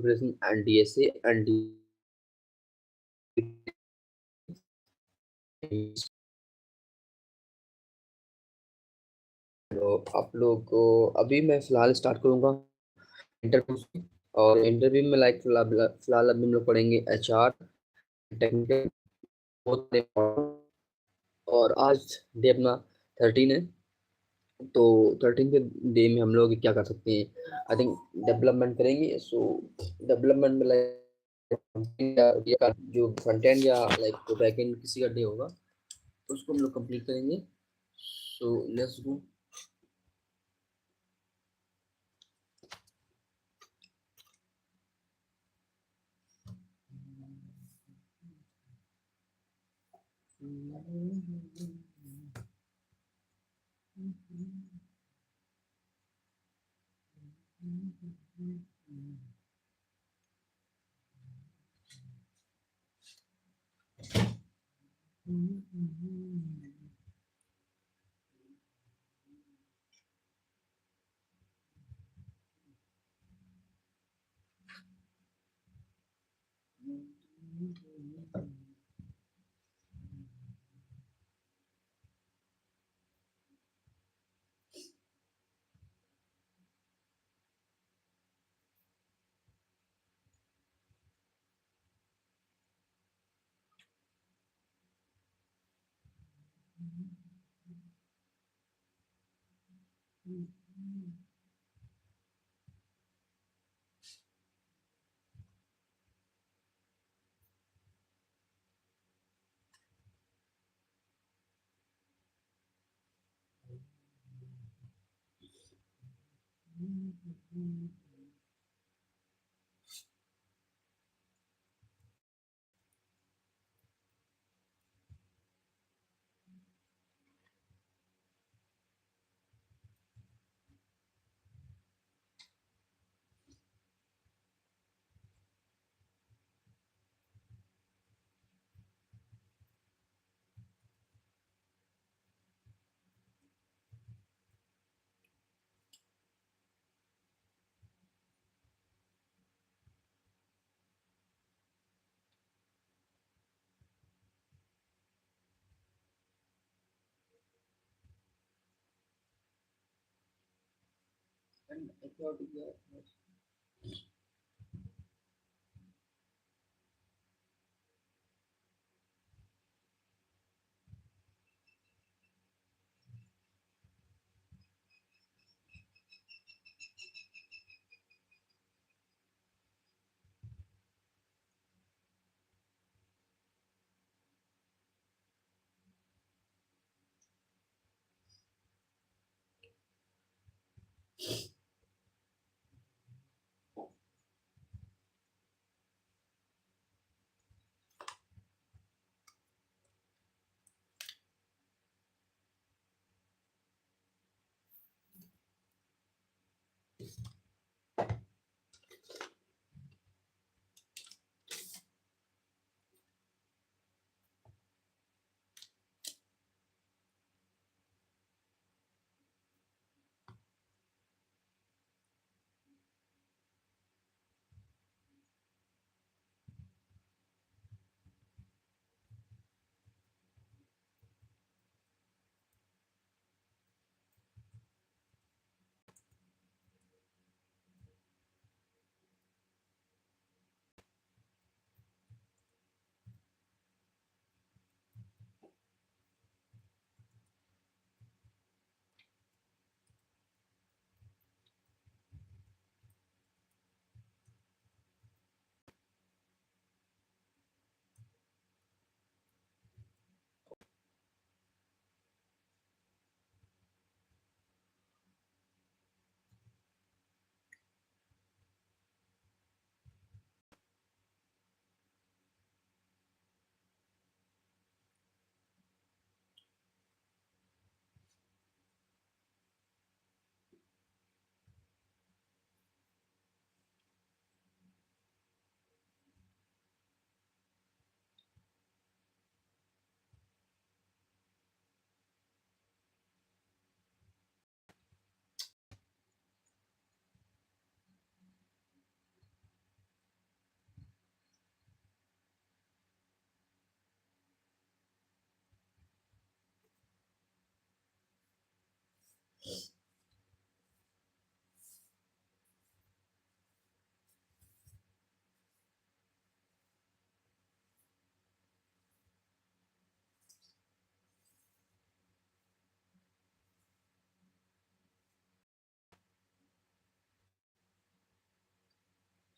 preparation and DSA and तो आप लोग को अभी मैं फिलहाल स्टार्ट करूंगा इंटरव्यू से। और इंटरव्यू में लाइक फिलहाल अभी हम लोग पढ़ेंगे HR, टेक्निकल, और आज डे अपना 13 है। तो 13 के डे में हम लोग क्या कर सकते हैं, आई थिंक डेवलपमेंट करेंगे। सो डेवलपमेंट में लाइक जो फ्रंट एंड या लाइक बैक एंड किसी का डे होगा तो उसको हम लोग कंप्लीट करेंगे। So let's go.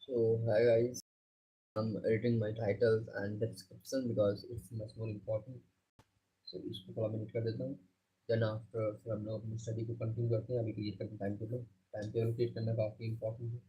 So hi guys, I'm editing my titles and description because it's much more important. So इसको थोड़ा मैं edit कर देता हूँ. Then after फिर हम लोग अपनी स्टडी को कंटिन्यू करते हैं. अभी क्रिएट करते हैं टाइम टेबल क्रिएट करना काफ़ी इंपॉर्टेंट है.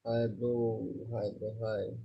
Hi bro, hi bro, hi.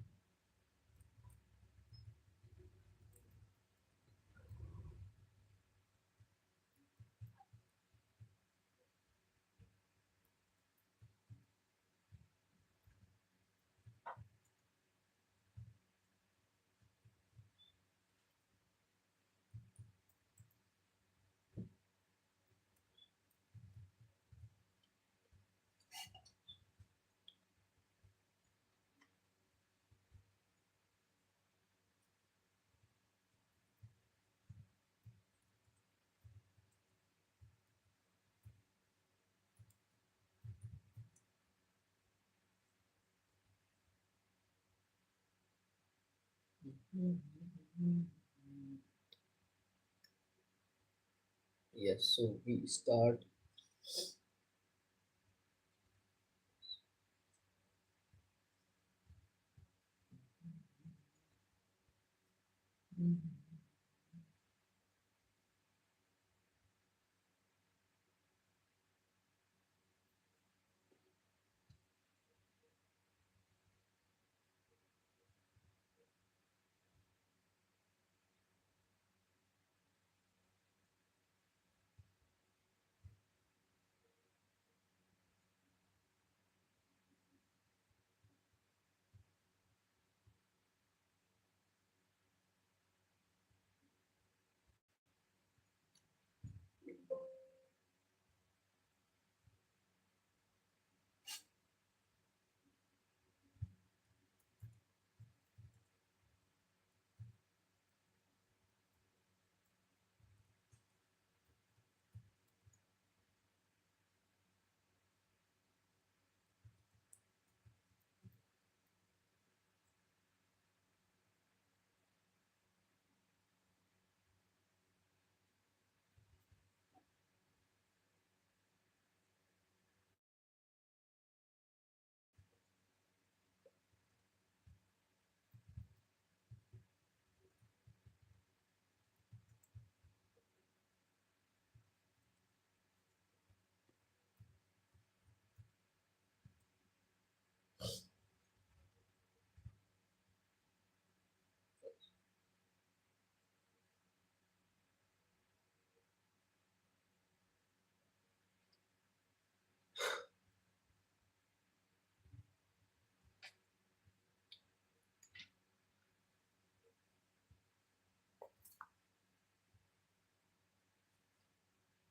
Yes, so we start.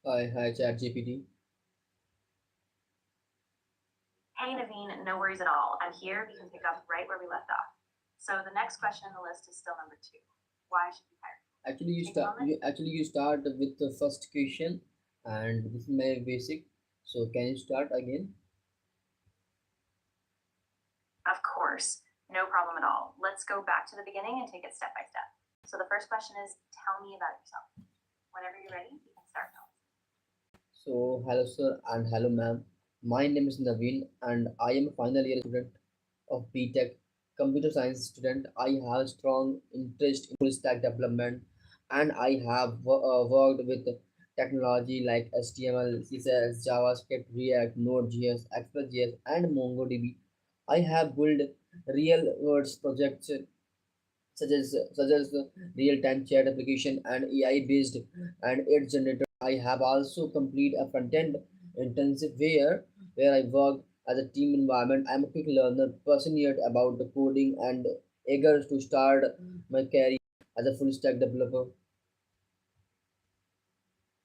Hi, hi, Chat GPT. Hey Naveen, no worries at all. I'm here. We can pick up right where we left off. So the next question on the list is still number two. Why should we hire? You start with the first question, and this is my basic. So can you start again? Of course, no problem at all. Let's go back to the beginning and take it step by step. So the first question is, tell me about yourself. Whenever you're ready, you can start now. So hello sir and hello ma'am. My name is Naveen, and I am a final year student of btech computer science student. I have strong interest in full stack development, and I have worked with technology like HTML, CSS, JavaScript, React, Node.js, Express.js, and MongoDB. I have built real world projects such as real-time chat application and AI-based and its generator. I have also complete a front-end intensive where I work as a team environment. I'm a quick learner, passionate about the coding and eager to start my career as a full stack developer.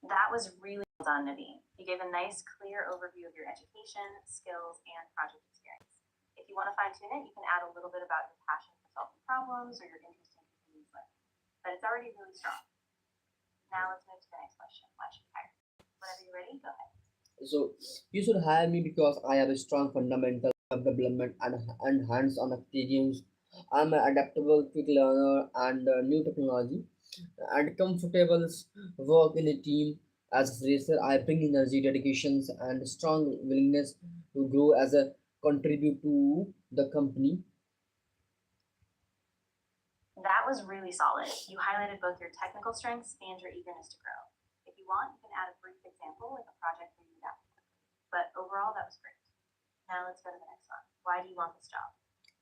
That was really well done, Naveen. You gave a nice, clear overview of your education, skills, and project experience. If you want to fine tune it, you can add a little bit about your passion for solving problems or your interest in continuous learning. But it's already really strong. Now let's move to the next question. Why should we hire? Whenever you're ready, go ahead. So you should hire me because I have a strong fundamental of development and hands-on experience. I'm an adaptable, quick learner and new technology and comfortable work in a team. As a fresher, I bring energy, dedications, and strong willingness to grow as a contribute to the company. That was really solid. You highlighted both your technical strengths and your eagerness to grow. If you you want, you can add a brief example, like a project where you adapted quickly. But overall, that was great. Now let's go to the next one. Why do you want this job?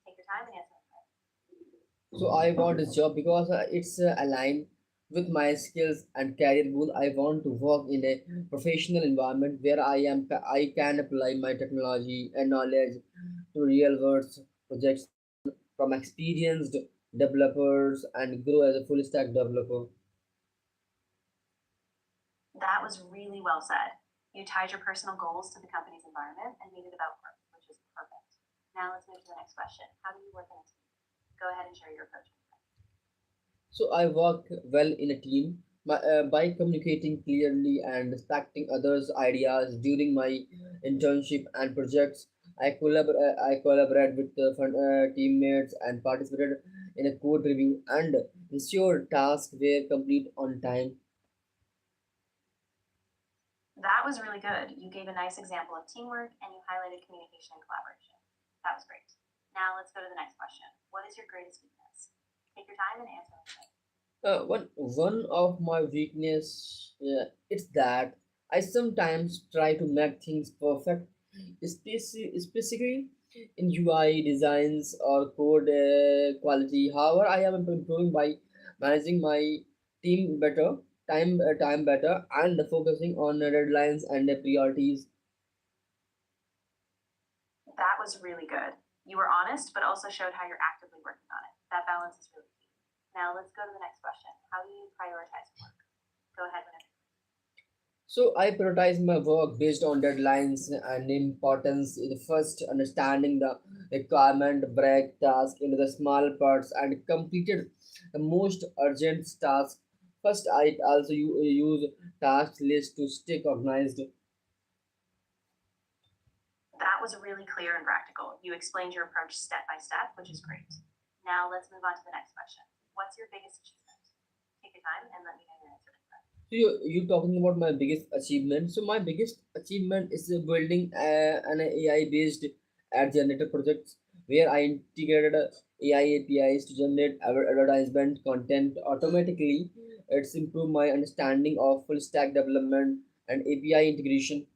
Take your time and answer it. So I want this job because it's aligned with my skills and career goal. I want to work in a professional environment where I can apply my technology and knowledge to real world projects, learn from experienced developers, and grow as a full stack developer. That was really well said. You tied your personal goals to the company's environment and made it about work, which is perfect. Now let's move to the next question. How do you work in a team? Go ahead and share your approach. So I work well in a team by communicating clearly and respecting others' ideas during my internship and projects. I collaborate with teammates and participated in a code review and ensure tasks were complete on time. That was really good. You gave a nice example of teamwork and you highlighted communication and collaboration. That was great. Now let's go to the next question. What is your greatest weakness? Take your time and answer it. One of my weakness it's that I sometimes try to make things perfect, specifically in UI designs or code quality. However, I am improving by managing my team better, time better, and focusing on deadlines and priorities. That was really good. You were honest, but also showed how you're actively working on it. That balance is really key. Now let's go to the next question. How do you prioritize work? Go ahead whenever. So I prioritize my work based on deadlines and importance. In first, understanding the requirement, break task into the small parts, and completed the most urgent task. First, I also use task list to stay organized. That was really clear and practical. You explained your approach step by step, which is great. Now let's move on to the next question. What's your biggest achievement? Take your time and let me know your answer. So you talking about my biggest achievement. So my biggest achievement is building an AI based ad generator project where I integrated AI APIs to generate advertisement content automatically. It's improved my understanding of full stack development and API integration.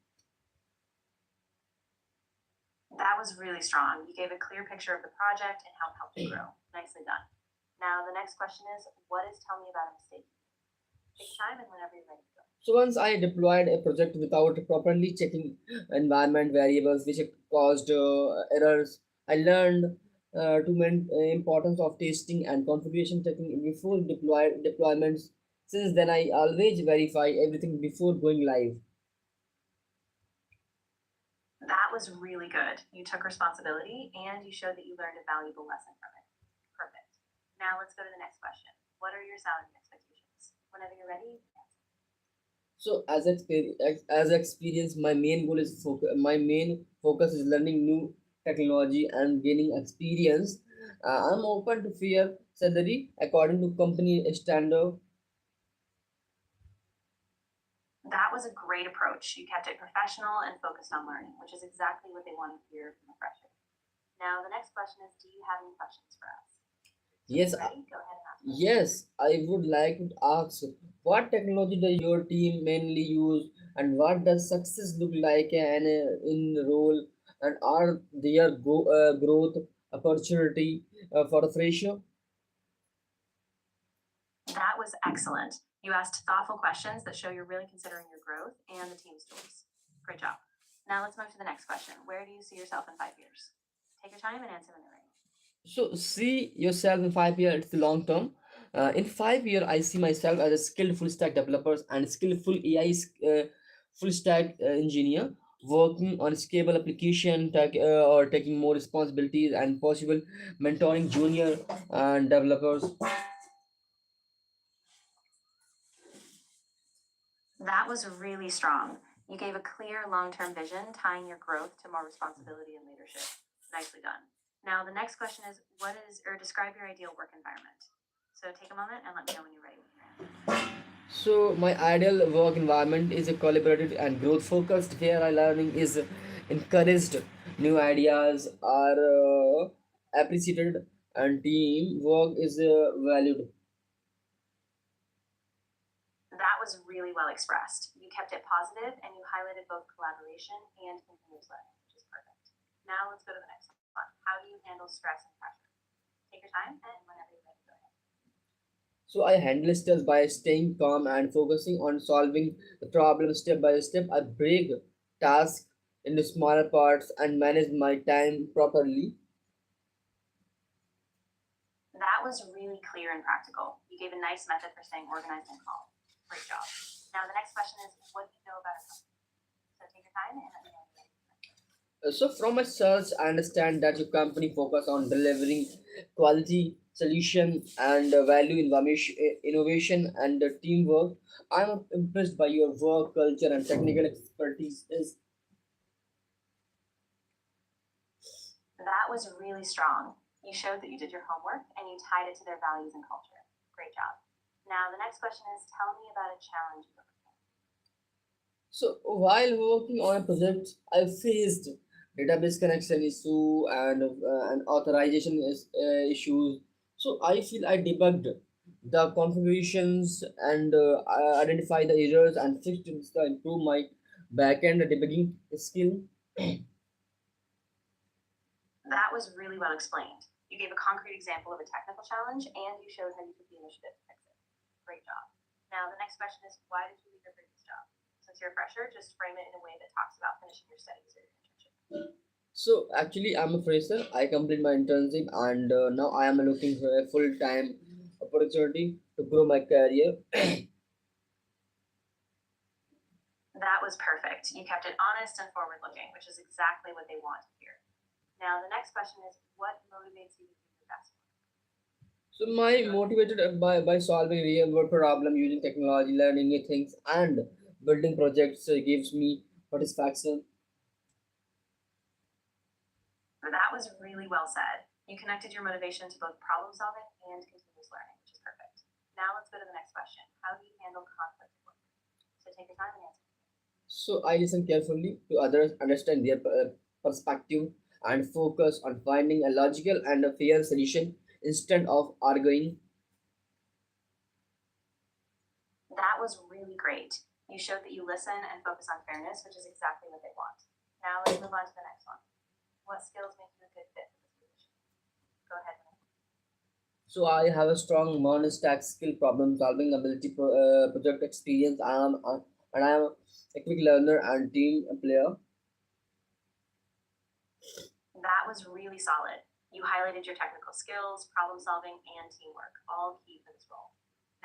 That was really strong. You gave a clear picture of the project and how it helped you grow. Nicely done. Now the next question is, what is tell me about a mistake? Take time and whenever you're ready to go. So once I deployed a project without properly checking environment variables, which caused errors, I learned to importance of testing and configuration checking before deployments. Since then, I always verify everything before going live. That was really good. You took responsibility and you showed that you learned a valuable lesson from it. Perfect. Now let's go to the next question. What are your salary expectations? Whenever you're ready. So as experience, my main focus is learning new technology and gaining experience. I'm open to fair salary according to company standard. That was a great approach. You kept it professional and focused on learning, which is exactly what they want to hear from a fresher. Now the next question is, do you have any questions for us? Yes, Ready? Go ahead and ask. yes, I would like to ask what technology does your team mainly use and what does success look like and in role and are there growth opportunity for the fresher? That was excellent. You asked thoughtful questions that show you're really considering your growth and the team's tools. Great job. Now let's move to the next question. Where do you see yourself in 5 years? Take your time and answer when you're ready. So see yourself in 5 years, it's the long term. In 5 years, I see myself as a skilled full stack developer and skillful AI full stack engineer working on scalable application or taking more responsibilities and possible mentoring junior developers. That was really strong. You gave a clear long term vision, tying your growth to more responsibility and leadership. Nicely done. Now, the next question is, describe your ideal work environment. So take a moment and let me know when you're ready. So my ideal work environment is a collaborative and growth focused where I learning is encouraged, new ideas are appreciated, and team work is valued. That was really well expressed. You kept it positive and you highlighted both collaboration and continuous learning, which is perfect. Now let's go to the next one. How do you handle stress and pressure? Take your time and whenever you're ready, go ahead. So I handle stress by staying calm and focusing on solving the problem step by step. I break tasks into smaller parts and manage my time properly. That was really clear and practical. You gave a nice method for staying organized and calm. Great job. Now the next question is, what do you know about a company? So take your time and let me know when you're ready. So from my search, I understand that your company focus on delivering quality solution and value information, innovation and teamwork. I'm impressed by your work culture and technical expertise. That was really strong. You showed that you did your homework and you tied it to their values and culture. Great job. Now the next question is, tell me about a challenge you overcame. So while working on a project, I faced database connection issue and authorization issues. So I feel I debugged the configurations and I identify the errors and fixed it to improve my backend debugging skill. That was really well explained. You gave a concrete example of a technical challenge and you showed how you took the initiative to fix it. Great job. Now the next question is, why did you leave your previous job? Since you're a fresher, just frame it in a way that talks about finishing your studies or your internship. So actually, I'm a fresher. I complete my internship and now I am looking for a full time opportunity to grow my career. That was perfect. You kept it honest and forward looking, which is exactly what they want to hear. Now the next question is, what motivates you to do your best work? So my motivated by solving real world problem using technology, learning new things, and building projects gives me satisfaction. That was really well said. You connected your motivation to both problem solving and continuous learning, which is perfect. Now let's go to the next question. How do you handle conflict at work? So take your time and answer. So I listen carefully to others, understand their perspective, and focus on finding a logical and a fair solution instead of arguing. That was really great. You showed that you listen and focus on fairness, which is exactly what they want. Now let's move on to the next one. What skills make you a good fit for this position? Go ahead. So I have a strong monostack skill, problem solving ability, project experience. And I am a quick learner and team player. That was really solid. You highlighted your technical skills, problem solving, and teamwork, all key for this role.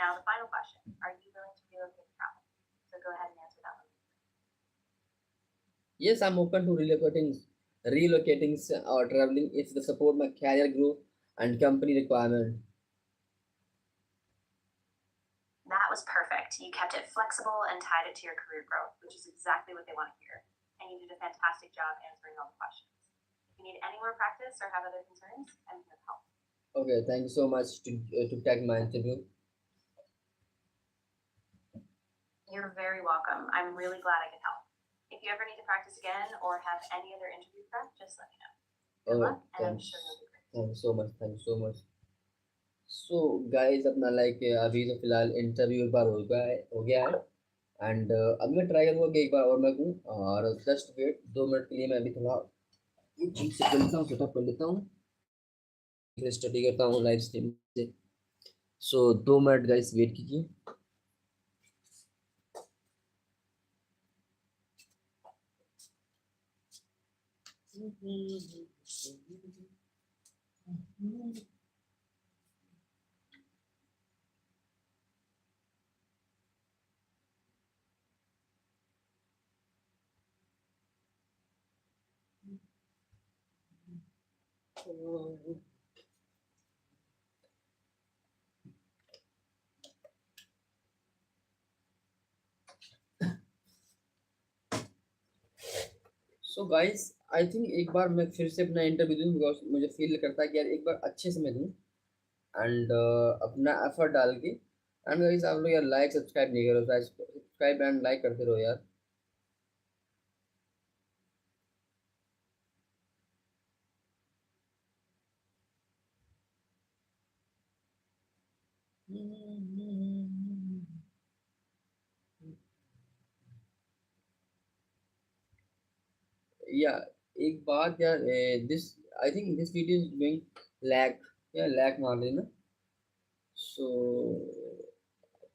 Now, the final question. Are you willing to relocate and travel? So go ahead and answer that one. Yes, I'm open to relocating or traveling if they support my career growth and company requirement. That was perfect. You kept it flexible and tied it to your career growth, which is exactly what they want to hear. And you did a fantastic job answering all the questions. If you need any more practice or have other concerns, I'm here to help. Okay, thank you so much to take my interview. You're very welcome. I'm really glad I could help. If you ever need to practice again or have any other interview prep, just let me know. Good Okay, luck, and I'm thanks. sure you'll do great. Thank you so much. Thank you so much. So guys, अपना like अभी तो फिलहाल interview एक बार हो गया है and अब मैं ट्राई करूँगा कि एक बार और मैं दूँ और जस्ट वेट 2 मिनट के लिए मैं अभी थोड़ा ये चीज़ से कर लेता हूँ सेटअप कर लेता हूँ फिर स्टडी करता हूँ लाइव स्ट्रीम से सो 2 मिनट गाइस वेट कीजिए सो गाइस आई थिंक एक बार मैं फिर से अपना इंटरव्यू दूँ बिकॉज मुझे फील करता है कि यार एक बार अच्छे से मैं दूँ एंड अपना एफर्ट डाल के एंड गाइस आप लोग यार लाइक सब्सक्राइब नहीं करो सब्सक्राइब एंड लाइक करते रहो यार या एक बात यार, this I think this video is doing lag, या लैग मार लेना। सो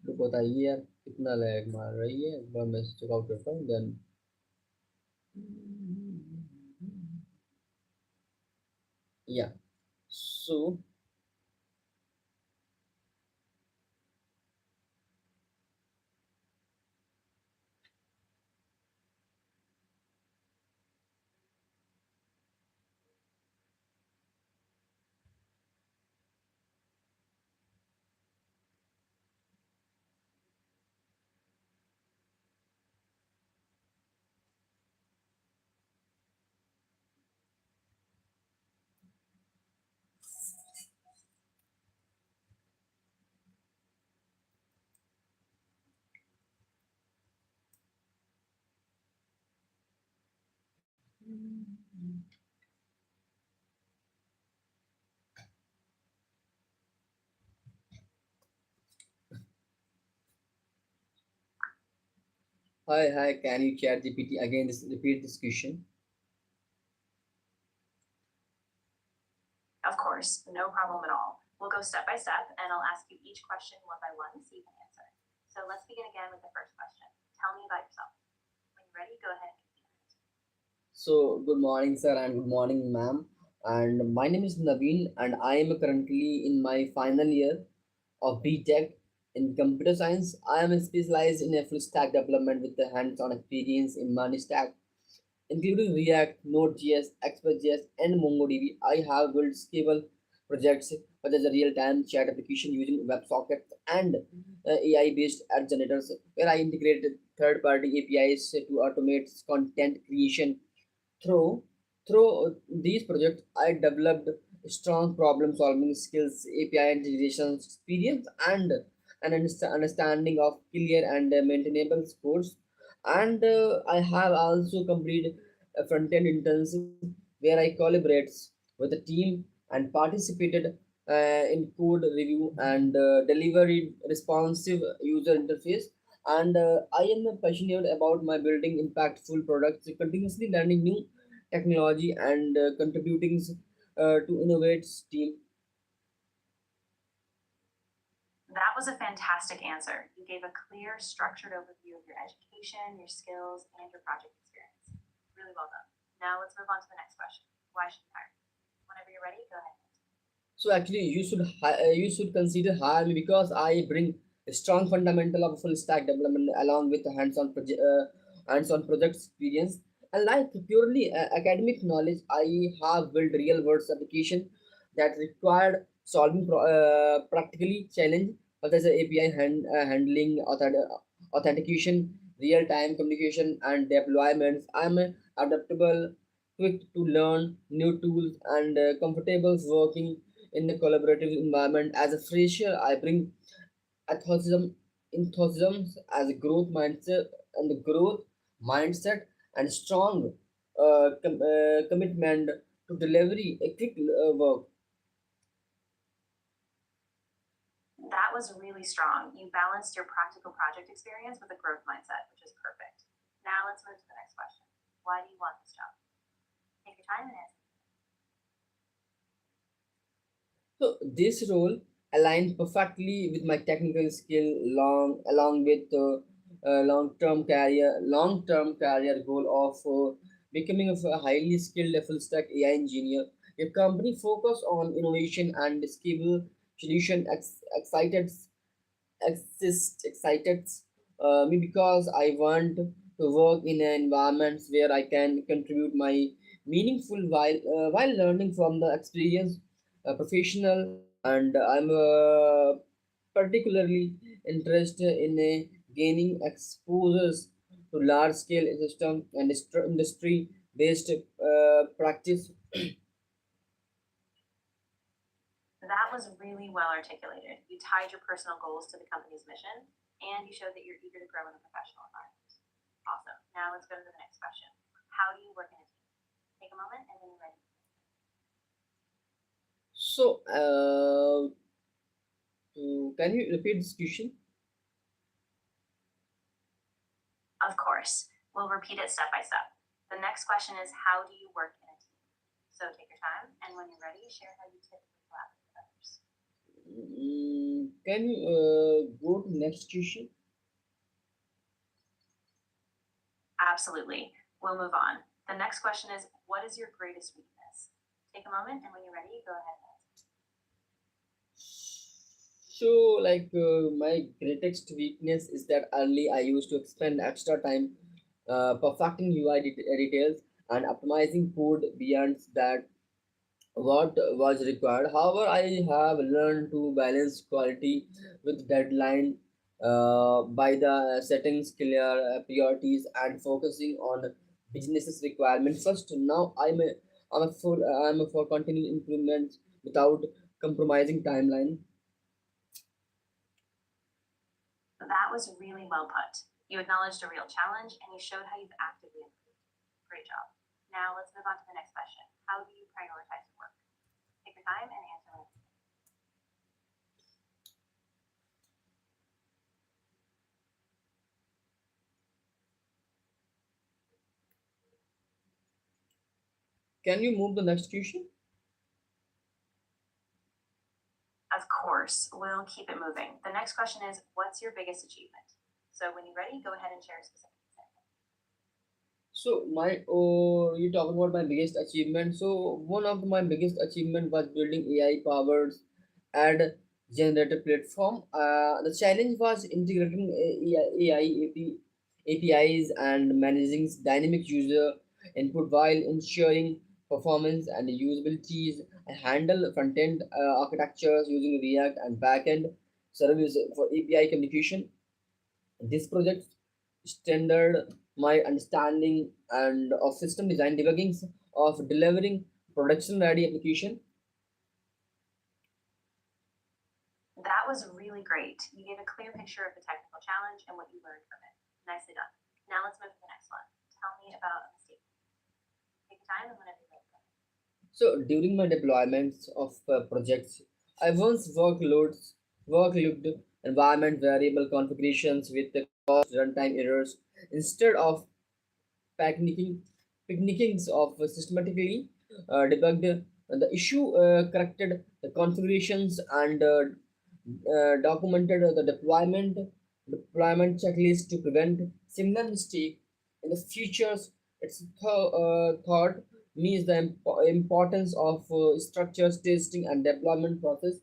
तो बताइए यार कितना लैग मार रही है, एक बार मैं चेकआउट करता हूँ देन। या सो hi, can you chat GPT again, this repeat this question? Of course, no problem at all. We'll go step by step, and I'll ask you each question one by one so you can answer. So let's begin again with the first question. Tell me about yourself. When you're ready, go ahead and continue. So, good morning, sir, and good morning, ma'am. And my name is Naveen, and I am currently in my final year of btech in computer science. I am specialized in a full stack development with the hands-on experience in many stack, including React, Node.js, Express.js, and MongoDB. I have built scalable projects such as a real-time chat application using WebSockets and AI-based ad generators, where I integrated third-party APIs to automate content creation. Through through these projects, I developed strong problem-solving skills, API integration experience, and an understanding of clear and maintainable codes. And I have also completed a front-end internship where I collaborated with a team and participated in code review and delivered responsive user interface. And I am passionate about my building impactful products, continuously learning new technology and contributing to innovate team. That was a fantastic answer. You gave a clear, structured overview of your education, your skills, and your project experience. Really well done. Now let's move on to the next question. Why should you hire? Whenever you're ready, go ahead. So actually, you should consider hire me because I bring a strong fundamental of full stack development along with the hands-on project experience. And like purely academic knowledge, I have built real world application that required solving practically challenge such as API handling, authentication, real-time communication, and deployments. I'm adaptable, quick to learn new tools, and comfortable working in a collaborative environment. As a fresher, I bring enthusiasm, enthusiasm as a growth mindset and the growth mindset and strong commitment to delivery a quick work. That was really strong. You balanced your practical project experience with a growth mindset, which is perfect. Now let's move to the next question. Why do you want this job? Take your time and answer. So this role aligns perfectly with my technical skill, along with long-term career goal of becoming a highly skilled full stack AI engineer. Your company focus on innovation and scalable solution excited me because I want to work in an environment where I can contribute my meaningful while learning from the experience professional. And I'm particularly interested in gaining exposures to large scale system and industry based practice. That was really well articulated. You tied your personal goals to the company's mission, and you showed that you're eager to grow in a professional environment. Awesome. Now let's go to the next question. How do you work in a team? Take a moment and when you're ready. So can you repeat this question? Of course, we'll repeat it step by step. The next question is, how do you work in a team? So take your time, and when you're ready, share how you typically collaborate with others. Can you go to next question? Absolutely. We'll move on. The next question is, what is your greatest weakness? Take a moment, and when you're ready, go ahead and answer. So, my greatest weakness is that early I used to spend extra time perfecting UI details and optimizing code beyond that what was required. However, I have learned to balance quality with deadline by the settings clear priorities and focusing on business's requirements first. Now I'm a for continued improvements without compromising timeline. That was really well put. You acknowledged a real challenge, and you showed how you've actively improved. Great job. Now let's move on to the next question. How do you prioritize your work? Take your time and answer. Can you move the next question? Of course, we'll keep it moving. The next question is, what's your biggest achievement? So when you're ready, go ahead and share a specific example. So you talking about my biggest achievement. So one of my biggest achievement was building AI powered ad generator platform. The challenge was integrating APIs and managing dynamic user input while ensuring performance and usability. I handle front-end architectures using React and backend service for API communication. This project standard my understanding and of system design debugging of delivering production ready application. That was really great. You gave a clear picture of the technical challenge and what you learned from it. Nicely done. Now let's move to the next one. Tell me about a mistake. Take your time and whenever you're ready. So during my deployments of projects, I once workload environment variable configurations with the cause runtime errors instead of picnicking, picnickings of systematically debugged the issue, corrected the configurations, and documented the deployment checklist to prevent similar mistake in the futures. It's thought means the importance of structures, testing, and deployment process.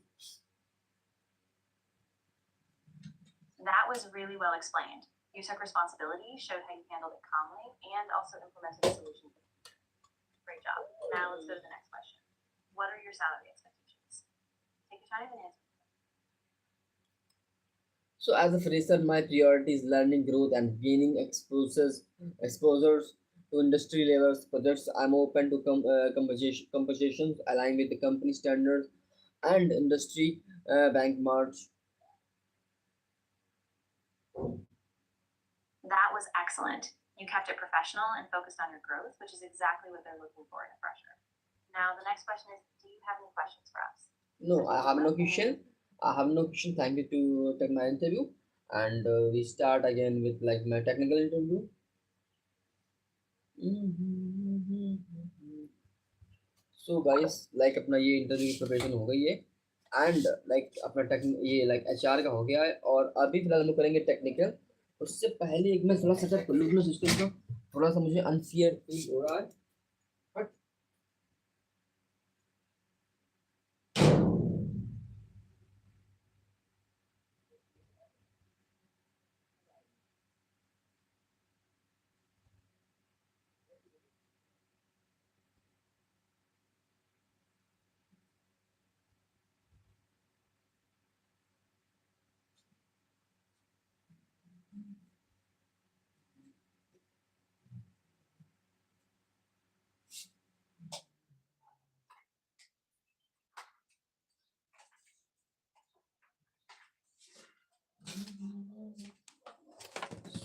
That was really well explained. You took responsibility, showed how you handled it calmly, and also implemented a solution. Great job. Now let's go to the next question. What are your salary expectations? Take your time and answer. So as a fresher, my priority is learning growth and gaining exposures to industry levels projects. I'm open to compensations aligned with the company standards and industry benchmarks. That was excellent. You kept it professional and focused on your growth, which is exactly what they're looking for in a fresher. Now, the next question is, do you have any questions for us? No, I have no question. I have no question. Thank you to take my interview, and we start again with like my technical interview. So guys like अपना ये interview की preparation हो गई है and like अपना take ये like HR का हो गया है और अभी फिलहाल हम लोग करेंगे टेक्निकल। उससे पहले एक मैं थोड़ा सेटअप कर लूँ अपना सिस्टम का। थोड़ा सा मुझे अनफेयर फील हो रहा है but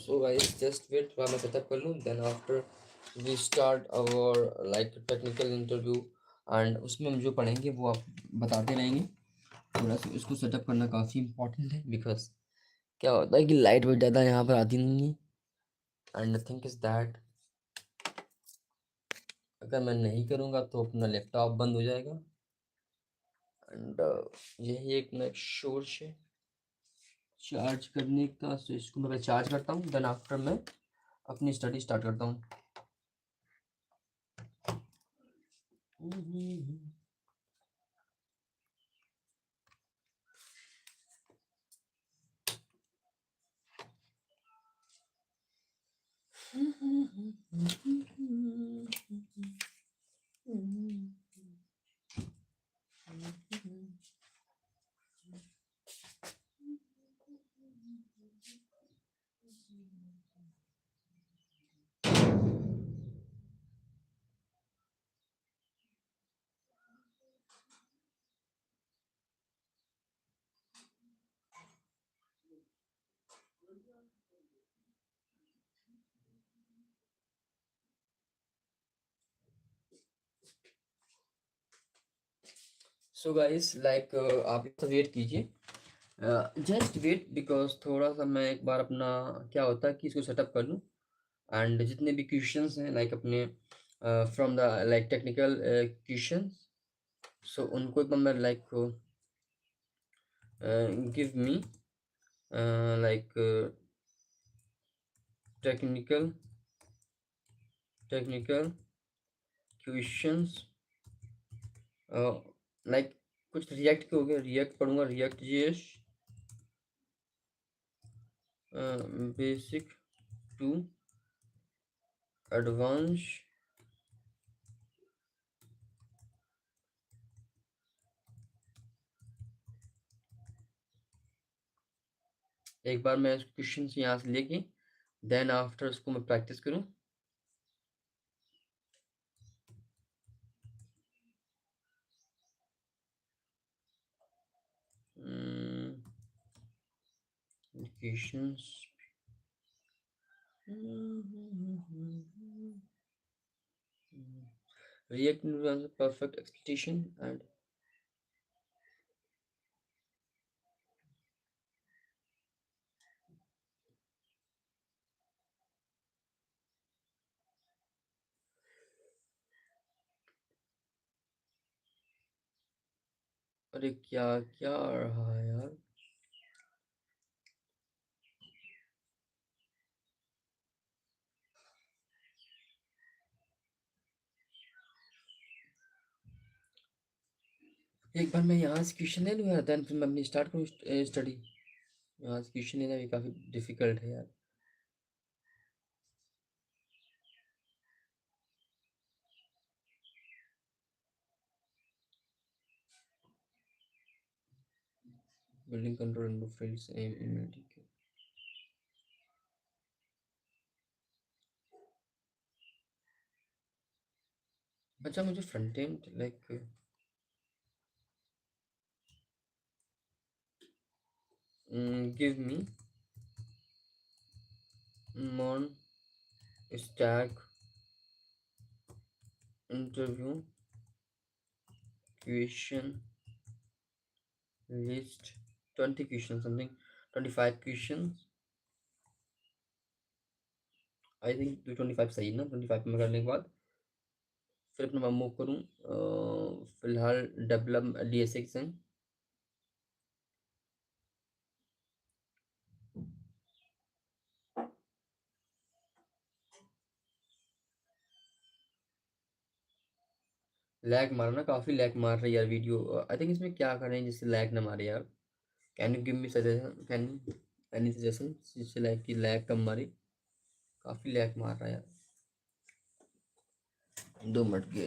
so guys just wait थोड़ा मैं सेटअप कर लूँ then after we start our like technical interview and उसमें हम जो पढ़ेंगे वो आप बताते रहेंगे। थोड़ा सा इसको सेटअप करना काफ़ी इंपॉर्टेंट है बिकॉज क्या होता है कि लाइट वेट ज़्यादा यहाँ पर आती नहीं है and the think is that अगर मैं नहीं करूँगा तो अपना लैपटॉप बंद हो जाएगा। एंड यही एक मैं सोर्स है चार्ज करने का। सो इसको मैं चार्ज करता हूँ, देन आफ्टर मैं अपनी स्टडी स्टार्ट करता हूँ। सो गाइस लाइक आप वेट कीजिए, जस्ट वेट, बिकॉज थोड़ा सा मैं एक बार अपना क्या होता है कि इसको सेटअप कर लूँ। एंड जितने भी क्वेश्चंस हैं लाइक अपने from the like technical questions, so उनको एक बार मैं like give me like technical technical questions, like कुछ रिएक्ट के हो गया, रिएक्ट पढ़ूंगा, React JS basic to advance. एक बार मैं क्वेश्चन यहाँ से लेके देन आफ्टर उसको मैं प्रैक्टिस करूँ। Questions react perfect expectation and अरे क्या क्या आ रहा है यार। एक बार मैं यहाँ से क्वेश्चन ले लूँ यार, देन फिर मैं अपनी स्टार्ट करूँ स्टडी। यहाँ से क्वेश्चन लेना भी काफ़ी डिफिकल्ट है यार। बिल्डिंग कंट्रोल इनपुट फील्ड्स ठीक है। अच्छा मुझे front end like give me मॉन stack interview question list 20 question something 25 question. I think 25 सही है ना। 25 में करने के बाद फिर अपना मैं मूव करूँ फिलहाल डेवलप डीएसए के संग। लैग मारना काफ़ी लैग मार रही है यार वीडियो। आई थिंक इसमें क्या करें जिससे लैग ना मारे यार। Can you give me suggestion, can any suggestion जिससे लैग की लैग कम मारे। काफ़ी लैग मार रहा है यार। 2 मिनट के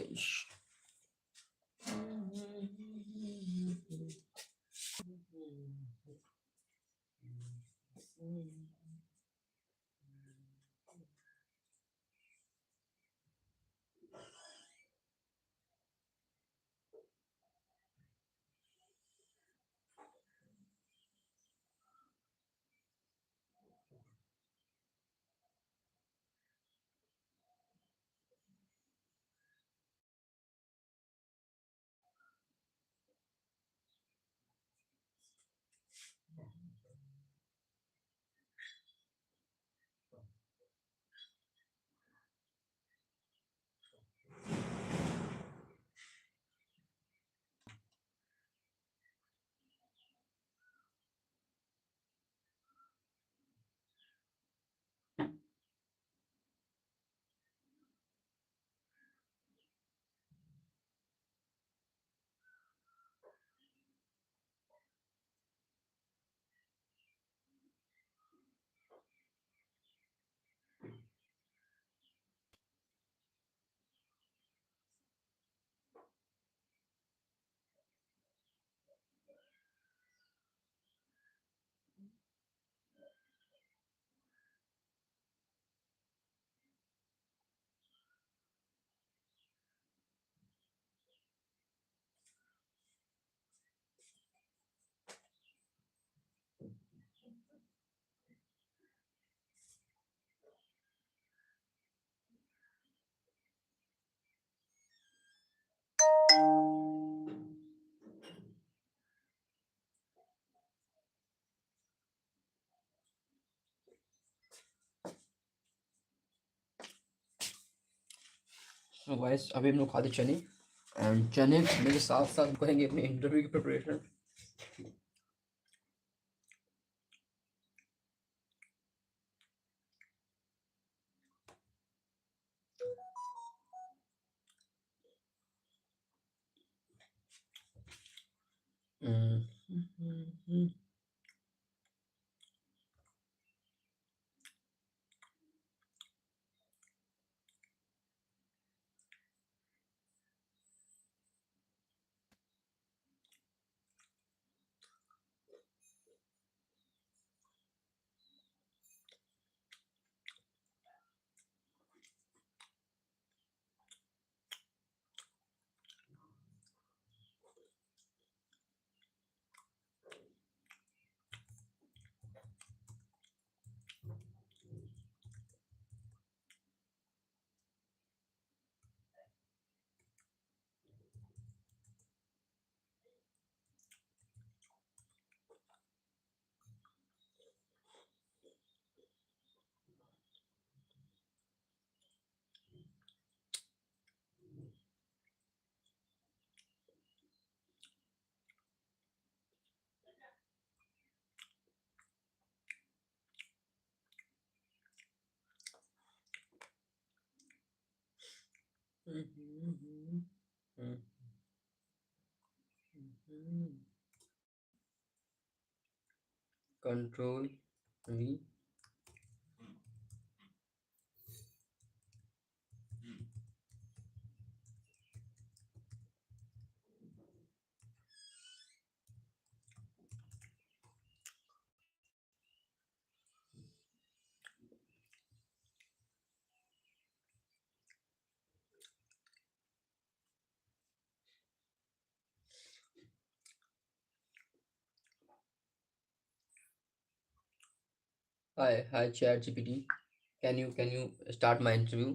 So guys, अभी हम लोग खाते चने एंड चने खाने के साथ साथ हम करेंगे अपने इंटरव्यू की preparation. Control V. Hi Chat GPT. Can you start my interview?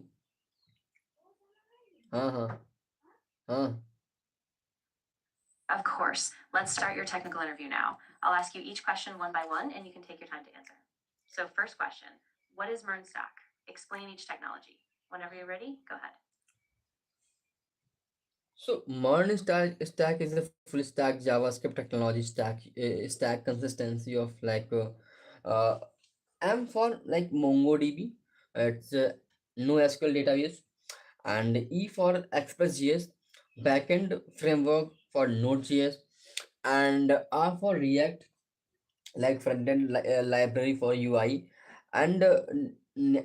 हाँ हाँ हाँ. Of course. Let's start your technical interview now. I'll ask you each question one by one, and you can take your time to answer. So, first question, what is MERN stack? Explain each technology. Whenever you're ready, go ahead. So MERN stack is a full stack JavaScript technology stack consistency of uh, M for like MongoDB, it's NoSQL database, and E for ExpressJS, backend framework for Node.js, and R for React, like frontend library for UI, and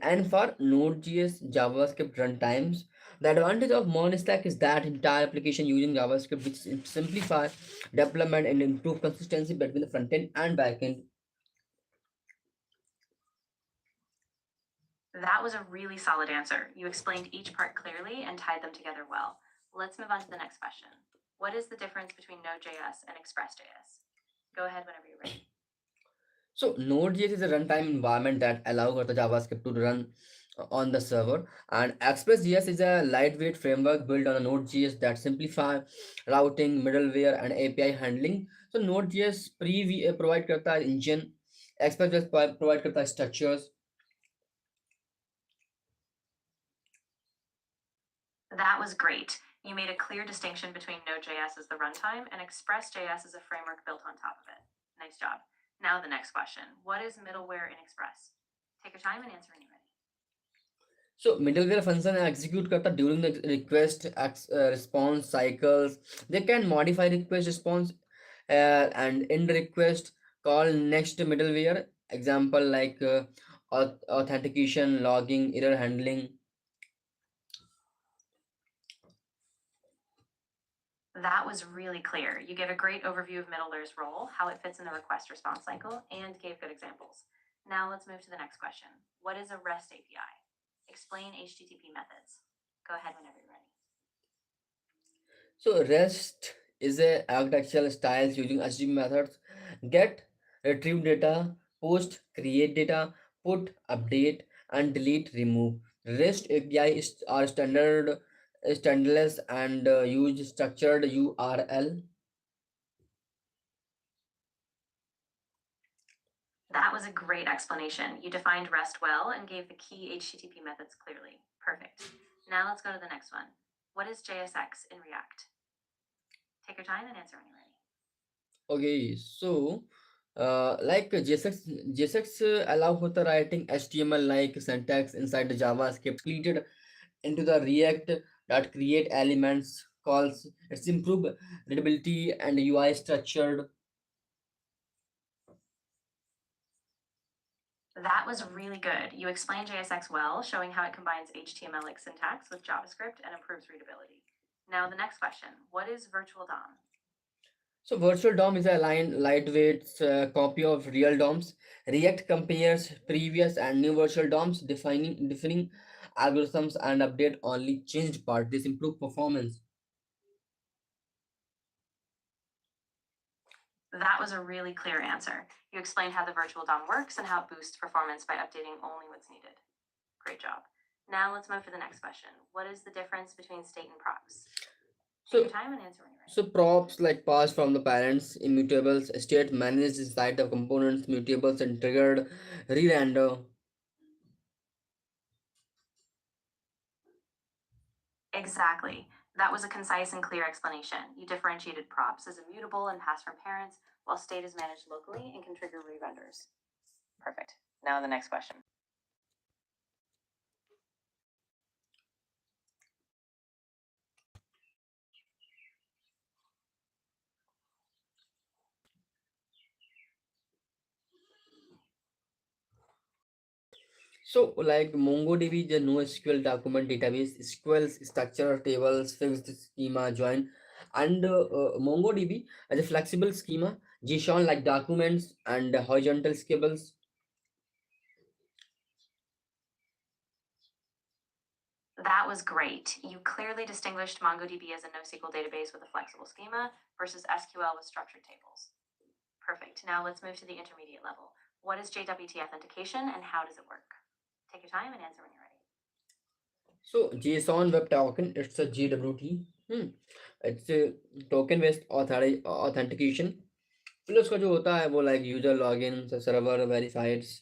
and for Node.js JavaScript runtimes. The advantage of Monostack is that entire application using JavaScript, which simplify development and improve consistency between the frontend and backend. That was a really solid answer. You explained each part clearly and tied them together well. Let's move on to the next question. What is the difference between Node.js and Express.js? Go ahead whenever you're ready. So Node.js is a runtime environment that allows the JavaScript to run on the server, and Express.js is a lightweight framework built on a Node.js that simplify routing, middleware, and API handling. So Node.js provide करता है engine, Express.js provide करता है structures. That was great. You made a clear distinction between Node.js as the runtime and Express.js as a framework built on top of it. Nice job. Now the next question. What is middleware in Express? Take your time and answer when you're ready. So middleware function execute करता during the request response cycles. They can modify request response and end request call next middleware. Example like authentication, logging, error handling. That was really clear. You gave a great overview of middleware's role, how it fits in the request response cycle, and gave good examples. Now let's move to the next question. What is a REST API? Explain HTTP methods. Go ahead whenever you're ready. So REST is a architectural styles using HTTP methods: get, retrieve data, post, create data, put, update, and delete, remove. REST API are standardless and use structured URL. That was a great explanation. You defined REST well and gave the key HTTP methods clearly. Perfect. Now let's go to the next one. What is JSX in React? Take your time and answer when you're ready. Okay, so like JSX allow for the writing HTML like syntax inside the JavaScript completed into the React that create elements calls. It's improve readability and UI structured. That was really good. You explained JSX well, showing how it combines HTML-like syntax with JavaScript and improves readability. Now the next question, what is virtual DOM? So virtual DOM is a lightweight copy of real DOMs. React compares previous and new virtual DOMs, defining algorithms and update only changed part. This improve performance. That was a really clear answer. You explained how the virtual DOM works and how it boosts performance by updating only what's needed. Great job. Now let's move to the next question. What is the difference between state and props? Take your So time and answer when you're ready. so props like passed from the parents, immutables, state managed inside the components, mutables and triggered, re-render. Exactly. That was a concise and clear explanation. You differentiated props as immutable and passed from parents, while state is managed locally and can trigger re-renders. Perfect. Now the next question. So like MongoDB is a NoSQL document database, SQLs, structure, tables, fixed schema, join, and MongoDB as a flexible schema, JSON like documents and horizontal tables. That was great. You clearly distinguished MongoDB as a NoSQL database with a flexible schema versus SQL with structured tables. Perfect. Now let's move to the intermediate level. What is JWT authentication and how does it work? Take your time and answer when you're ready. So JSON Web Token, it's a JWT. It's a token based authentication. फिर उसका जो होता है वो like user login server verifies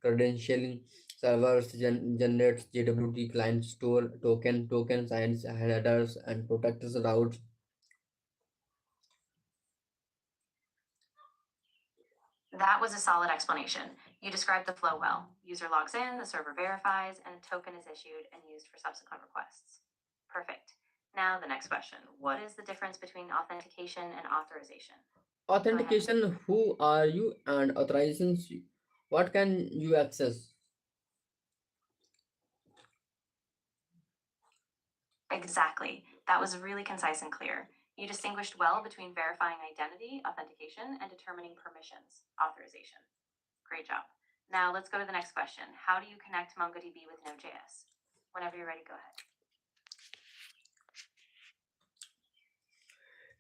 credentialing servers generates JWT client store token signs headers and protects the routes. That was a solid explanation. You described the flow well. User logs in, the server verifies, and a token is issued and used for subsequent requests. Perfect. Now the next question. What is the difference between authentication and authorization? Authentication, who are you, and authorizations, what can you access. Exactly. That was really concise and clear. You distinguished well between verifying identity, authentication, and determining permissions, authorization. Great job. Now let's go to the next question. How do you connect MongoDB with Node.js? Whenever you're ready, go ahead.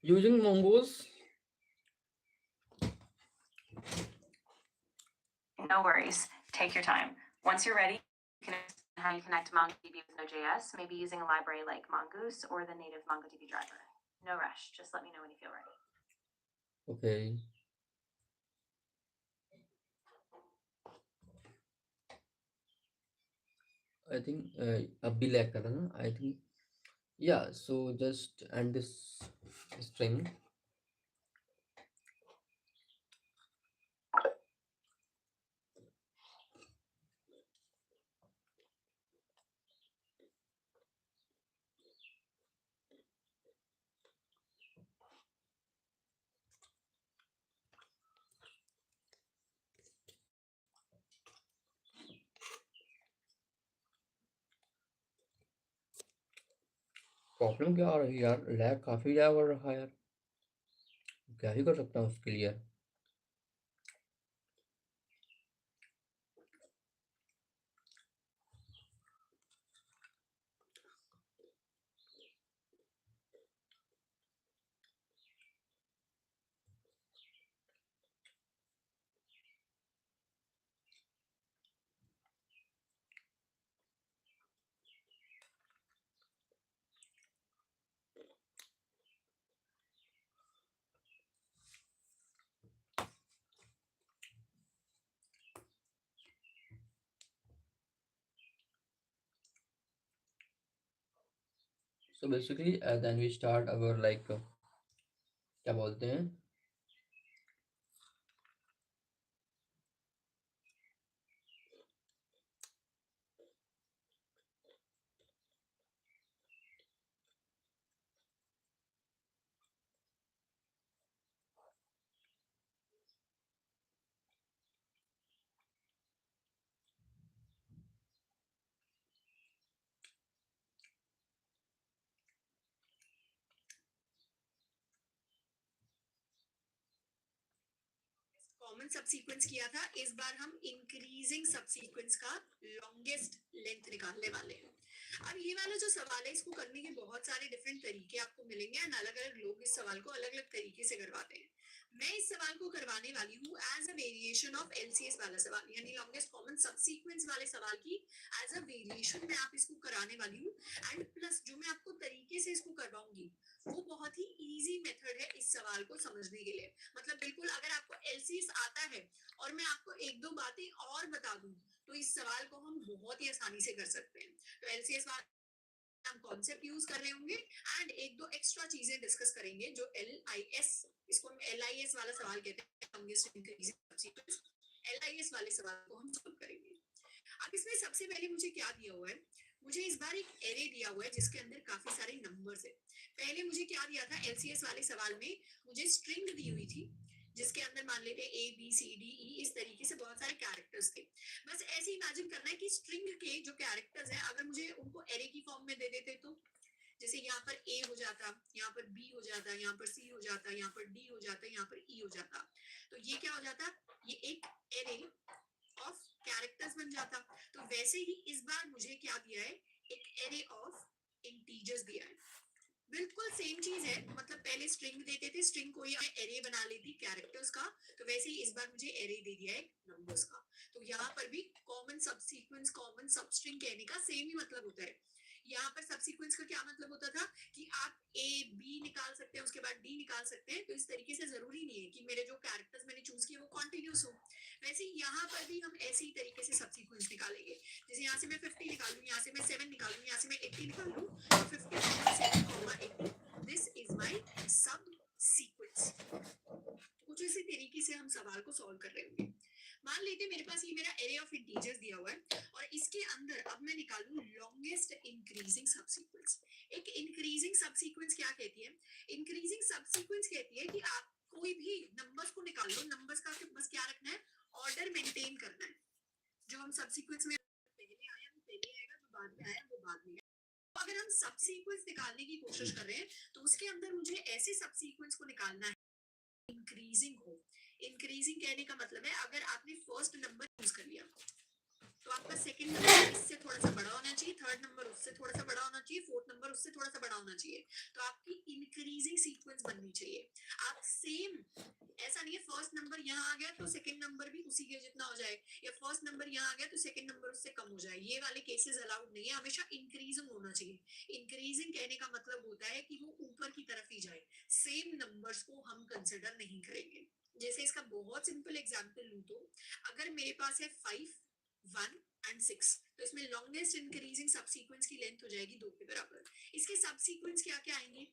Using Mongo's. No worries. Take your time. Once you're ready, you can explain how you connect MongoDB with Node.js, maybe using a library like Mongoose or the native MongoDB driver. No rush. Just let me know when you feel ready. Okay. I think abhi lag kar raha na. I think yeah. So just end this string. Problem क्या आ रही है यार, lag काफी ज्यादा बढ़ रहा है यार, क्या ही कर सकता हूँ उसके लिए। So basically, then we start our like क्या बोलते हैं कॉमन सबसीक्वेंस किया था, इस बार हम इंक्रीजिंग सबसीक्वेंस का लॉन्गेस्ट लेंथ निकालने वाले हैं। अब ये वाला जो सवाल है, इसको करने के बहुत सारे डिफरेंट तरीके आपको मिलेंगे एंड अलग अलग लोग इस सवाल को अलग अलग तरीके से करवाते हैं। मैं इस सवाल को करवाने वाली हूँ as a variation of LCS वाला सवाल, यानी लॉन्गेस्ट कॉमन सबसीक्वेंस वाले सवाल की एज अ वेरिएशन में आप इसको कराने वाली हूँ। एंड प्लस जो मैं आपको तरीके से इसको करवाऊंगी वो बहुत ही इजी मेथड है इस सवाल को समझने के लिए। मतलब बिल्कुल अगर आपको एलसीएस आता है और मैं आपको एक दो बातें और बता दूं तो इस सवाल को हम बहुत ही आसानी से कर सकते हैं। तो एलसीएस हम कॉन्सेप्ट यूज कर रहे होंगे एंड एक दो एक्स्ट्रा चीजें डिस्कस करेंगे जो एलआईएस, इसको हम एलआईएस वाला सवाल कहते हैं, लॉन्गेस्ट इंक्रीजिंग सबसीक्वेंस। एलआईएस वाले सवाल को हम सॉल्व करेंगे। अब इसमें सबसे पहले मुझे क्या दिया हुआ है, मुझे इस बार एक एरे दिया हुआ है जिसके अंदर काफी सारे नंबर्स है। पहले मुझे क्या दिया था एलसीएस वाले सवाल में, मुझे स्ट्रिंग दी हुई थी जिसके अंदर मान लेते A B C D E इस तरीके से बहुत सारे कैरेक्टर्स थे। बस ऐसे इमेजिन करना है कि स्ट्रिंग के जो कैरेक्टर्स हैं अगर मुझे उनको एरे की फॉर्म में दे देते तो जैसे यहाँ पर ए हो जाता, यहाँ पर बी हो जाता, यहाँ पर सी हो जाता, यहाँ पर डी हो जाता, यहाँ पर ई हो जाता, तो ये क्या हो जाता, ये एक एरे ऑफ कैरेक्टर्स बन जाता। तो वैसे ही इस बार मुझे क्या दिया है, एक एरे ऑफ इंटीजर्स दिया है। बिल्कुल सेम चीज है, मतलब पहले स्ट्रिंग देते थे, स्ट्रिंग को ही एरे बना लेती कैरेक्टर्स का, तो वैसे ही इस बार मुझे एरे दे दिया है नंबर्स का। तो यहाँ पर भी कॉमन सबसीक्वेंस कॉमन सबस्ट्रिंग कहने का सेम ही मतलब होता है। यहाँ पर सबसीक्वेंस का क्या मतलब होता था कि आप ए बी निकाल सकते हैं, उसके बाद डी निकाल सकते हैं, तो इस तरीके से जरूरी नहीं है कि मेरे जो कैरेक्टर्स मैंने चूज किए वो कॉन्टिन्यूस हो। वैसे यहाँ पर भी हम ऐसे ही तरीके से सबसीक्वेंस निकालेंगे। जैसे यहाँ से मैं 50 निकाल लूँ, यहाँ से मैं 7 निकाल लूँ, यहाँ से मैं 80 निकाल लूँ, तो 50, 7, 80, दिस इज माई सब सीक्वेंस। कुछ इसी तरीके से हम सवाल को सॉल्व कर रहे होंगे। मान लेते मेरे पास ये मेरा एरे ऑफ इंटीजर्स दिया हुआ है और इसके अंदर अब मैं निकालूं लॉन्गेस्ट इंक्रीजिंग सबसीक्वेंस। एक इंक्रीजिंग सबसीक्वेंस क्या कहती है, इंक्रीजिंग सबसीक्वेंस कहती है कि आप कोई भी नंबर्स को निकाल लो, नंबर्स का बस क्या रखना है, ऑर्डर मेंटेन करना है। जो हम सबसीक्वेंस में पहले आया वो पहले आएगा, जो बाद में आया वो बाद में आएगा। तो अगर हम सबसीक्वेंस निकालने की कोशिश कर रहे हैं तो उसके अंदर मुझे ऐसे सबसीक्वेंस को निकालना है इंक्रीजिंग हो। इंक्रीजिंग कहने का मतलब है अगर आपने फर्स्ट नंबर यूज कर लिया तो आपका सेकंड नंबर इससे थोड़ा सा बड़ा होना चाहिए, थर्ड नंबर उससे थोड़ा सा बड़ा होना चाहिए, फोर्थ नंबर उससे थोड़ा सा बड़ा होना चाहिए, तो आपकी इंक्रीजिंग सीक्वेंस बननी चाहिए। आप सेम, ऐसा नहीं है फर्स्ट नंबर यहाँ आ गया तो सेकंड नंबर भी उसी के जितना हो जाए, या फर्स्ट नंबर यहाँ आ गया तो सेकंड नंबर उससे कम हो जाए, ये वाले केसेस अलाउड नहीं है, हमेशा इंक्रीजिंग होना चाहिए। इंक्रीजिंग कहने का मतलब होता है कि वो ऊपर की तरफ ही जाए, सेम नंबर्स को हम कंसिडर नहीं करेंगे। जैसे इसका बहुत सिंपल एग्जांपल लूं तो अगर मेरे पास है 5, 1 एंड 6, तो इसमें लॉन्गेस्ट इंक्रीजिंग सबसीक्वेंस की लेंथ हो जाएगी 2 के बराबर। इसके सबसीक्वेंस क्या क्या आएंगे,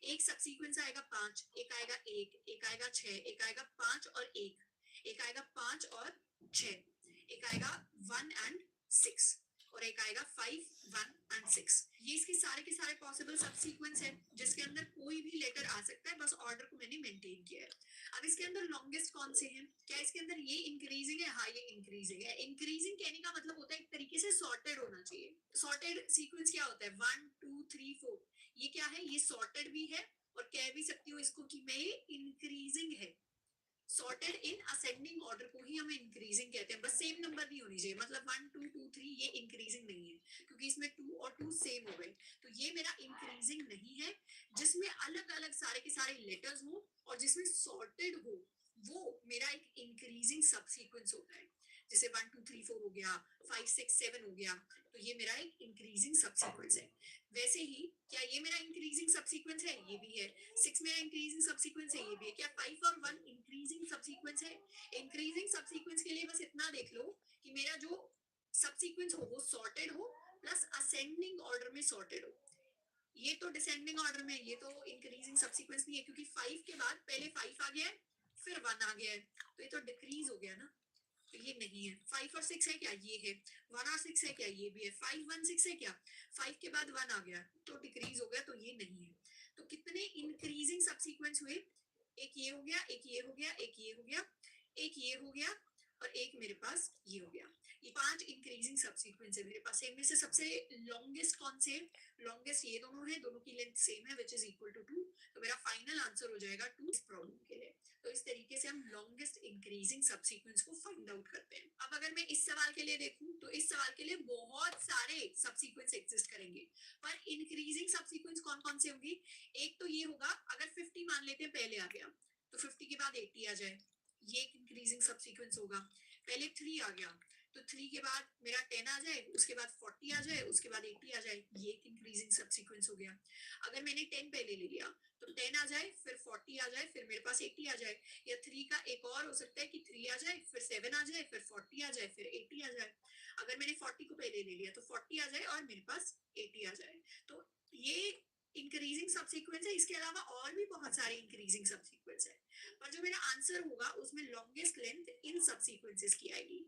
एक सबसीक्वेंस आएगा 5, एक आएगा 1, एक आएगा 6, एक आएगा 5 और 1, एक आएगा 5 और 6, एक आएगा 1 एंड 6 और एक आएगा 5, 1 एंड 6। ये इसके सारे के सारे पॉसिबल सबसीक्वेंस है जिसके अंदर कोई भी लेटर आ सकता है, बस ऑर्डर को मैंने मेंटेन किया है। अब इसके अंदर लॉन्गेस्ट कौन से हैं, क्या इसके अंदर ये इंक्रीजिंग है, हाँ ये इंक्रीजिंग है। इंक्रीजिंग कहने का मतलब होता है एक तरीके से सॉर्टेड होना चाहिए। सॉर्टेड सीक्वेंस क्या होता है, 1 2 3 4, ये क्या है, ये सॉर्टेड भी है और कह भी सकती हूँ इसको कि मैं ये इंक्रीजिंग है। सॉर्टेड इन असेंडिंग ऑर्डर को ही हम इंक्रीजिंग कहते हैं, बस सेम नंबर नहीं होनी चाहिए, मतलब 1 2 2 3 ये इंक्रीजिंग नहीं है क्योंकि इसमें 2 और 2 सेम हो गए, तो ये मेरा इंक्रीजिंग नहीं है। जिसमें अलग अलग सारे के सारे लेटर्स हो और जिसमें सॉर्टेड हो वो मेरा एक इंक्रीजिंग सबसीक्वेंस होता है। जैसे 1 2 3 4 हो गया, 5 6 7 हो गया, तो ये मेरा एक इंक्रीजिंग सबसीक्वेंस है। वैसे ही क्या ये मेरा इंक्रीजिंग सबसीक्वेंस है, ये भी है। 6 मेरा इंक्रीजिंग सबसीक्वेंस है, ये भी है। क्या 5 और 1 इंक्रीजिंग सबसीक्वेंस है? इंक्रीजिंग सबसीक्वेंस के लिए बस इतना देख लो कि मेरा जो सबसीक्वेंस हो वो सॉर्टेड हो प्लस असेंडिंग ऑर्डर में सॉर्टेड हो। ये तो डिसेंडिंग ऑर्डर में, ये तो इंक्रीजिंग सबसीक्वेंस नहीं है, क्योंकि 5 के बाद पहले 5 आ गया है, फिर 1 आ गया है, तो ये तो डिक्रीज हो गया ना, तो ये नहीं है। 5 और 6 है क्या, ये है। 1 और 6 है क्या, ये भी है। 5 1 6 है क्या, 5 के बाद 1 आ गया तो डिक्रीज हो गया, तो ये नहीं है। तो कितने इंक्रीजिंग सबसीक्वेंस हुए, एक ये हो गया, एक ये हो गया, एक ये हो गया, एक ये हो गया, और एक मेरे पास ये हो गया। ये 5 इंक्रीजिंग सबसीक्वेंस है मेरे पास। इनमें से सबसे लॉन्गेस्ट कौन से, लॉन्गेस्ट ये दोनों है, दोनों की लेंथ सेम है, विच इज इक्वल टू 2। तो मेरा फाइनल आंसर हो जाएगा 2 इस प्रॉब्लम के लिए। तो इस तरीके से हम लॉन्गेस्ट इंक्रीजिंग सबसीक्वेंस को फाइंड आउट करते हैं। अब अगर मैं इस सवाल के लिए देखूं, तो इस सवाल के लिए बहुत सारे सबसीक्वेंस एग्जिस्ट करेंगे, पर इंक्रीजिंग सबसीक्वेंस कौन कौन से होंगे। एक तो ये होगा, अगर 50 मान लेते हैं पहले आ गया, तो 50 के बाद 80 आ जाए, ये एक इंक्रीजिंग सबसीक्वेंस होगा। पहले 3 आ गया, तो 3 के बाद मेरा 10 आ जाए, उसके बाद 40 आ जाए, उसके बाद 80 आ जाए, ये एक इंक्रीजिंग सबसीक्वेंस हो गया। अगर मैंने 10 पहले ले लिया, तो 10 आ जाए, फिर 40 आ जाए, फिर मेरे पास 80 आ जाए। या 3 का एक और हो सकता है कि 3 आ जाए, फिर 7 आ जाए, फिर 40 आ जाए, फिर 80 आ जाए। अगर मैंने 40 को पहले ले लिया, तो 40 आ जाए और मेरे पास 80 आ जाए। तो ये इंक्रीजिंग सबसीक्वेंस है। इसके अलावा और भी बहुत सारे इंक्रीजिंग सबसीक्वेंस है, पर जो मेरा आंसर होगा उसमें लॉन्गेस्ट लेंथ इन सबसीक्वेंसेस की आएगी।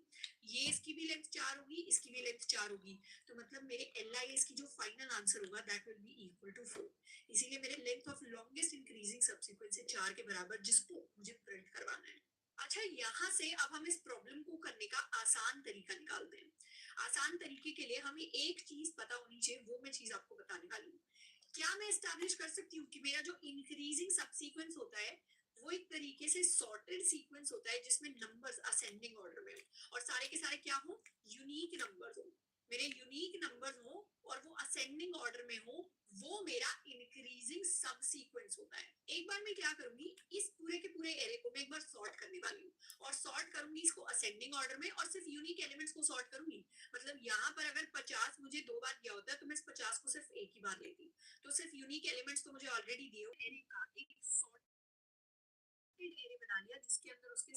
ये इसकी भी लेंथ 4 होगी, इसकी भी लेंथ 4 होगी, तो मतलब मेरे LIS की जो फाइनल आंसर होगा that will be equal to 4। इसीलिए मेरे length of longest increasing subsequence है 4 के बराबर, जिसको मुझे प्रिंट करवाना है। अच्छा, यहाँ से अब हम इस प्रॉब्लम को करने का आसान तरीका निकालते हैं। आसान तरीके के लिए हमें एक चीज पता होनी चाहिए, वो मैं चीज आपको बताने वाली हूँ। क्या मैं एस्टैब्लिश कर सकती हूँ कि मेरा जो इंक्रीजिंग सबसीक्वेंस होता है वो एक तरीके से सॉर्टेड सीक्वेंस होता है, जिसमें नंबर्स असेंडिंग ऑर्डर में हो और सारे के सारे क्या हो, यूनिक नंबर्स हो। मेरे यूनिक नंबर्स हो और वो असेंडिंग ऑर्डर में हो, वो मेरा इंक्रीजिंग सबसीक्वेंस होता है। एक बार मैं क्या करूंगी, इस पूरे के पूरे एरे को मैं एक बार सॉर्ट करने वाली हूँ, और सॉर्ट करूंगी इसको असेंडिंग ऑर्डर में, और सिर्फ यूनिक एलिमेंट्स को सॉर्ट करूंगी। मतलब यहाँ पर अगर 50 मुझे 2 बार दिया होता है, तो मैं इस 50 को सिर्फ एक ही बार लेती। तो सिर्फ यूनिक एलिमेंट्स तो मुझे ऑलरेडी दिए, एरे का एक सॉर्टेड एरे बना लिया, जिसके अंदर उसके